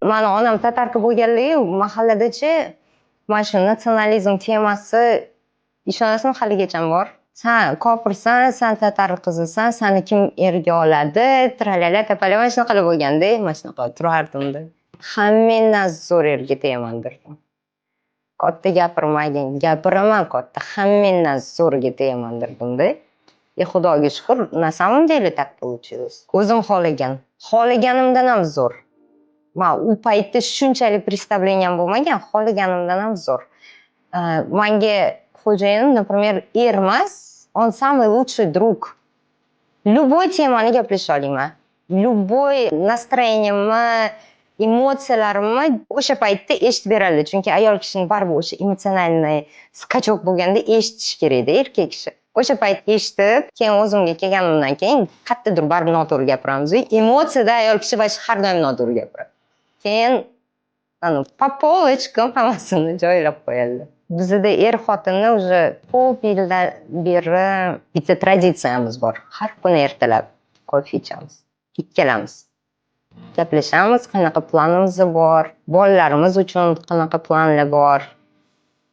Mani onam tatarka bo'lganligi mahalladachi mana shu natsionalizm temasi ishonasizmi haligacha bor. Sen kofirsan, sen tatar qizisan, seni kim erga oladi, tralala tapala mana shunaqa bo'lganda, mana shunaqa turardimda. Hammangdan zo'r erga tegamandirdim. Katta gapirmagin, gapiraman katta, hammangdan zo'rga tegamandirdimda. Xudoga shukr, на самом деле так получилось. O'zim xohlaganimdan ham zo'r. Men u paytda shunchalik представлением bo'lmagan, xohlaganimdan ham zo'r. Menga xo'jayinim, например, emas, он самый лучший друг. Любой temani gaplasha olaman. Любой настроениемni, emotsiyalarimni o'sha paytda eshitib beradi. Chunki ayol kishining baribir o'sha emotsionalniy skachok bo'lganda eshitish kerak-da erkak kishi. O'sha payt eshitib, keyin o'zimga kelganimdan keyin qayerdadir baribir noto'g'ri gapiramiz. Emotsiyada ayol kishi har doim noto'g'ri gapiradi. Keyin по полочкам hammasini joylab qo'yadi. Bizda xotinni уже ko'p yildan beri bitta traditsiyamiz bor. Har kuni ertalab kofe ichamiz. Ikkalamiz. Gaplashamiz, qanaqa planimiz bor, bolalarimiz uchun qanaqa planlar bor.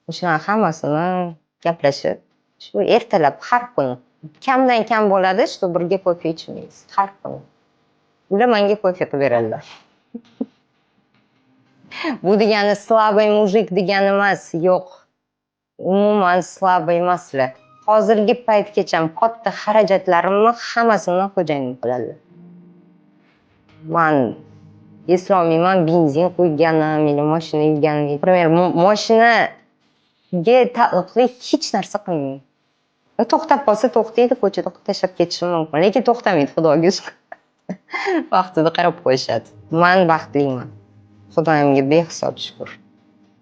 O'shaning hammasini gaplashib, shu ertalab har kuni. Kamdan kam bo'ladi, что birga kofe ichmaymiz har kuni. Ular menga kofe qilib beradilar. Bu degani slabый mujik degani emas, yo'q. Umuman slabый emaslar. Hozirgi paytgacha katta xarajatlarimni hammasini xo'jayinim qiladi. Men eslolmayman, benzin quyganim, yoki mashina yuvganim. Например, mashinaga taalluqli hech narsa qilmayman. To'xtab qolsa to'xtaydi, ko'chada tashlab ketishim mumkin, lekin to'xtamaydi, xudoga shukr. Vaqtida qarab qo'yishadi. Men baxtliman. Xudoyimga behisob shukr.